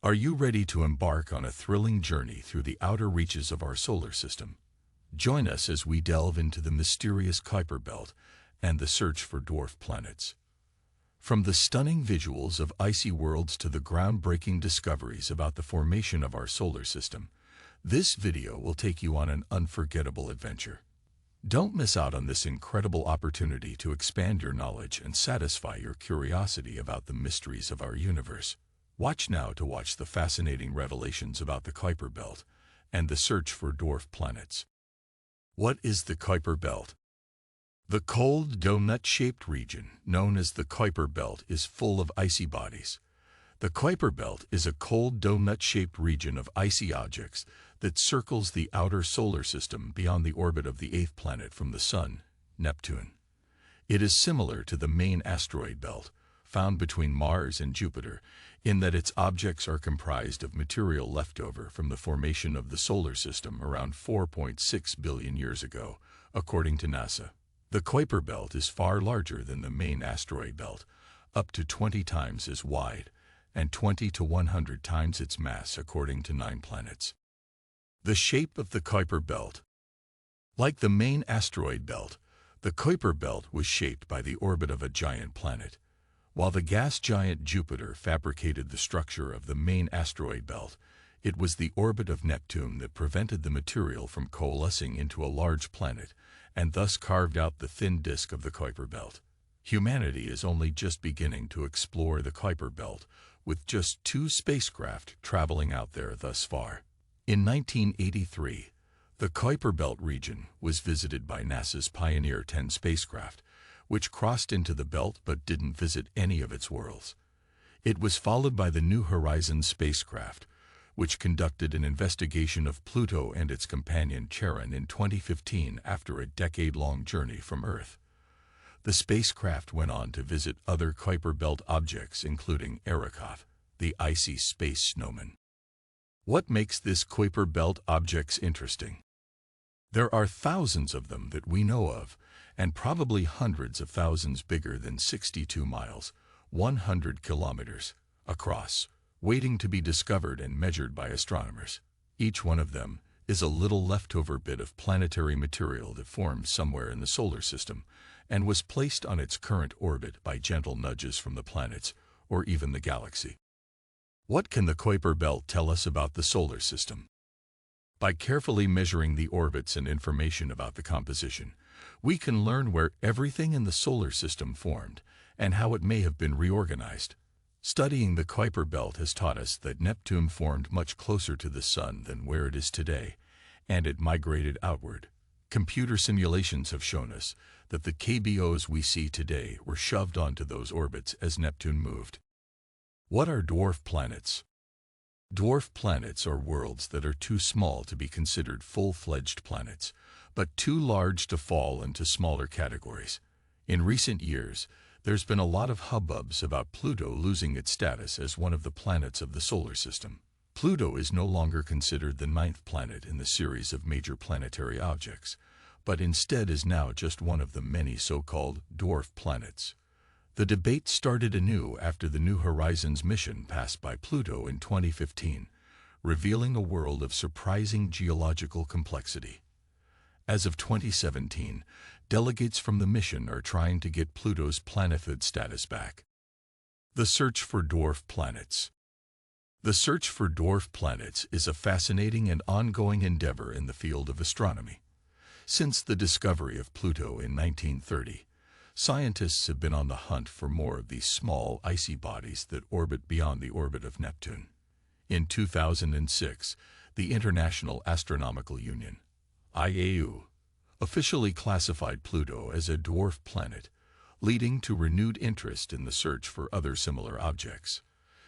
Are you ready to embark on a thrilling journey through the outer reaches of our solar system? Join us as we delve into the mysterious Kuiper Belt and the search for dwarf planets. From the stunning visuals of icy worlds to the groundbreaking discoveries about the formation of our solar system, this video will take you on an unforgettable adventure. Don't miss out on this incredible opportunity to expand your knowledge and satisfy your curiosity about the mysteries of our universe. Watch now to watch the fascinating revelations about the Kuiper Belt and the search for dwarf planets. What is the Kuiper Belt? The cold, donut-shaped region, known as the Kuiper Belt, is full of icy bodies. The Kuiper Belt is a cold, donut-shaped region of icy objects that circles the outer solar system beyond the orbit of the eighth planet from the Sun, Neptune. It is similar to the main asteroid belt, found between Mars and Jupiter, in that its objects are comprised of material left over from the formation of the solar system around 4.6 billion years ago, according to NASA. The Kuiper Belt is far larger than the main asteroid belt, up to 20 times as wide, and 20 to 100 times its mass according to 9 planets. The shape of the Kuiper Belt. Like the main asteroid belt, the Kuiper Belt was shaped by the orbit of a giant planet. While the gas giant Jupiter fabricated the structure of the main asteroid belt, it was the orbit of Neptune that prevented the material from coalescing into a large planet and thus carved out the thin disk of the Kuiper Belt. Humanity is only just beginning to explore the Kuiper Belt, with just 2 spacecraft traveling out there thus far. In 1983, the Kuiper Belt region was visited by NASA's Pioneer 10 spacecraft, which crossed into the belt but didn't visit any of its worlds. It was followed by the New Horizons spacecraft, which conducted an investigation of Pluto and its companion Charon in 2015 after a decade-long journey from Earth. The spacecraft went on to visit other Kuiper Belt objects, including Arrokoth, the icy space snowman. What makes this Kuiper Belt objects interesting? There are thousands of them that we know of, and probably hundreds of thousands bigger than 62 miles, 100 kilometers, across, waiting to be discovered and measured by astronomers. Each one of them is a little leftover bit of planetary material that formed somewhere in the solar system and was placed on its current orbit by gentle nudges from the planets or even the galaxy. What can the Kuiper Belt tell us about the solar system? By carefully measuring the orbits and information about the composition, we can learn where everything in the solar system formed and how it may have been reorganized. Studying the Kuiper Belt has taught us that Neptune formed much closer to the Sun than where it is today, and it migrated outward. Computer simulations have shown us that the KBOs we see today were shoved onto those orbits as Neptune moved. What are dwarf planets? Dwarf planets are worlds that are too small to be considered full-fledged planets, but too large to fall into smaller categories. In recent years, there's been a lot of hubbubs about Pluto losing its status as one of the planets of the solar system. Pluto is no longer considered the 9th planet in the series of major planetary objects, but instead is now just one of the many so-called dwarf planets. The debate started anew after the New Horizons mission passed by Pluto in 2015, revealing a world of surprising geological complexity. As of 2017, delegates from the mission are trying to get Pluto's planethood status back. The search for dwarf planets. The search for dwarf planets is a fascinating and ongoing endeavor in the field of astronomy. Since the discovery of Pluto in 1930, scientists have been on the hunt for more of these small, icy bodies that orbit beyond the orbit of Neptune. In 2006, the International Astronomical Union, IAU, officially classified Pluto as a dwarf planet, leading to renewed interest in the search for other similar objects.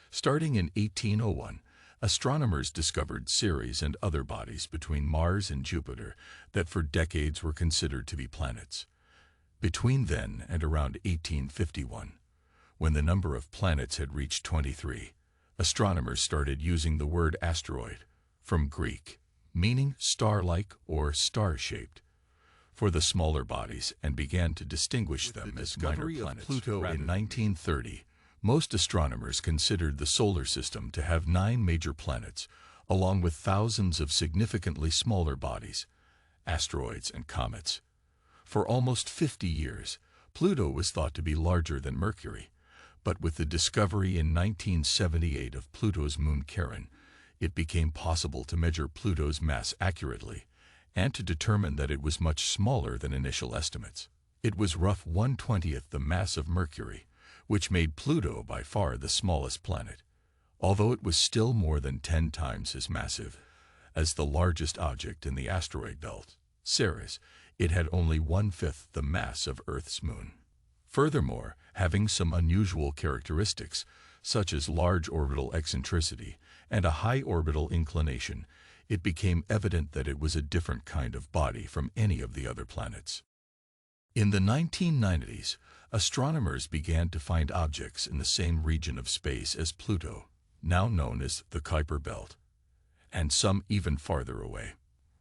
Starting in 1801, astronomers discovered Ceres and other bodies between Mars and Jupiter that for decades were considered to be planets. Between then and around 1851, when the number of planets had reached 23, astronomers started using the word asteroid, from Greek, meaning star-like or star-shaped, for the smaller bodies and began to distinguish them as minor planets. Pluto in 1930 Most astronomers considered the solar system to have 9 major planets, along with thousands of significantly smaller bodies, asteroids and comets. For almost 50 years, Pluto was thought to be larger than Mercury, but with the discovery in 1978 of Pluto's moon Charon, it became possible to measure Pluto's mass accurately and to determine that it was much smaller than initial estimates. It was rough 1/20th the mass of Mercury, which made Pluto by far the smallest planet, although it was still more than 10 times as massive as the largest object in the asteroid belt, Ceres. It had only 1/5 the mass of Earth's moon. Furthermore, having some unusual characteristics, such as large orbital eccentricity and a high orbital inclination, it became evident that it was a different kind of body from any of the other planets. In the 1990s, astronomers began to find objects in the same region of space as Pluto, now known as the Kuiper Belt, and some even farther away.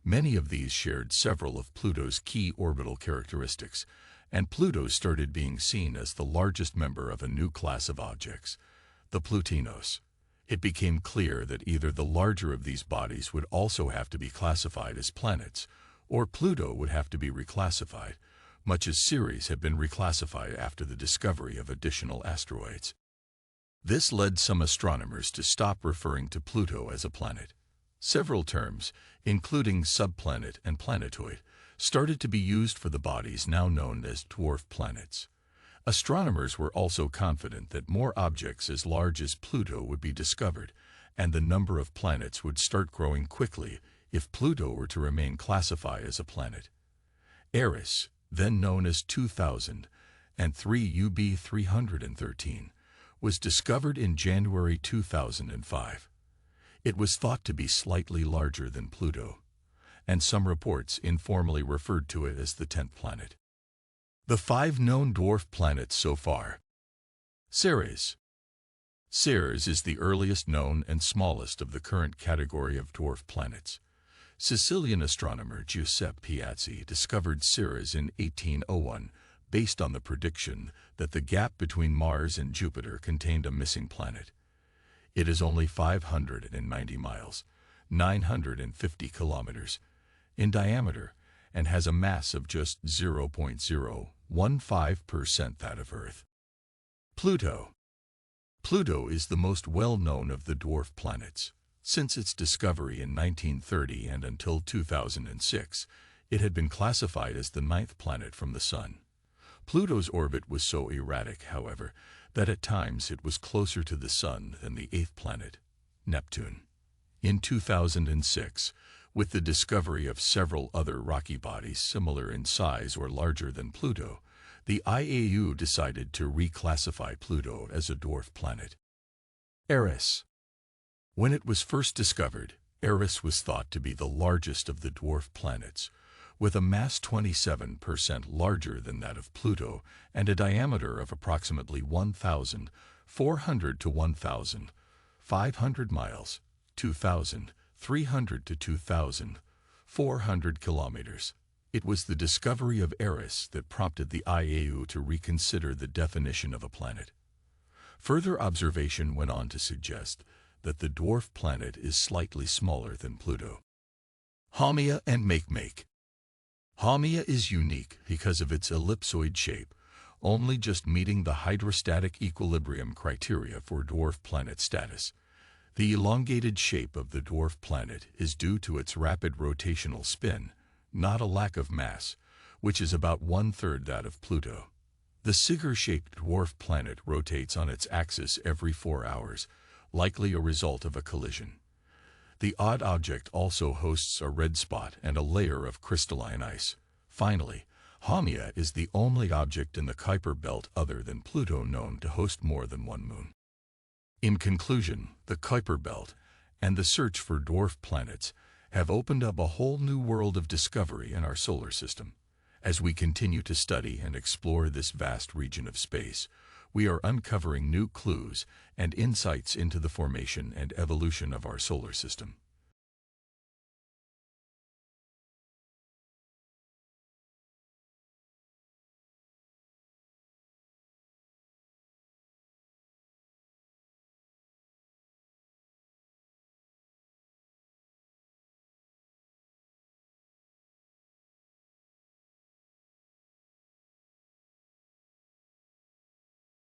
Many of these shared several of Pluto's key orbital characteristics, and Pluto started being seen as the largest member of a new class of objects, the Plutinos. It became clear that either the larger of these bodies would also have to be classified as planets, or Pluto would have to be reclassified, much as Ceres had been reclassified after the discovery of additional asteroids. This led some astronomers to stop referring to Pluto as a planet. Several terms, including subplanet and planetoid, started to be used for the bodies now known as dwarf planets. Astronomers were also confident that more objects as large as Pluto would be discovered, and the number of planets would start growing quickly if Pluto were to remain classified as a planet. Eris, then known as 2000, and 3UB313, was discovered in January 2005. It was thought to be slightly larger than Pluto, and some reports informally referred to it as the 10th planet. The 5 known dwarf planets so far. Ceres. Ceres is the earliest known and smallest of the current category of dwarf planets. Sicilian astronomer Giuseppe Piazzi discovered Ceres in 1801 based on the prediction that the gap between Mars and Jupiter contained a missing planet. It is only 590 miles, 950 kilometers, in diameter and has a mass of just 0.015% that of Earth. Pluto. Pluto is the most well-known of the dwarf planets. Since its discovery in 1930 and until 2006, it had been classified as the 9th planet from the Sun. Pluto's orbit was so erratic, however, that at times it was closer to the Sun than the 8th planet, Neptune. In 2006, with the discovery of several other rocky bodies similar in size or larger than Pluto, the IAU decided to reclassify Pluto as a dwarf planet. Eris. When it was first discovered, Eris was thought to be the largest of the dwarf planets, with a mass 27% larger than that of Pluto and a diameter of approximately 1,400 to 1,500 miles, 2,300 to 2,400 kilometers. It was the discovery of Eris that prompted the IAU to reconsider the definition of a planet. Further observation went on to suggest that the dwarf planet is slightly smaller than Pluto. Haumea and Makemake. Haumea is unique because of its ellipsoid shape, only just meeting the hydrostatic equilibrium criteria for dwarf planet status. The elongated shape of the dwarf planet is due to its rapid rotational spin, not a lack of mass, which is about 1/3 that of Pluto. The cigar-shaped dwarf planet rotates on its axis every 4 hours, likely a result of a collision. The odd object also hosts a red spot and a layer of crystalline ice. Finally, Haumea is the only object in the Kuiper Belt other than Pluto known to host more than one moon. In conclusion, the Kuiper Belt and the search for dwarf planets have opened up a whole new world of discovery in our solar system. As we continue to study and explore this vast region of space, we are uncovering new clues and insights into the formation and evolution of our solar system.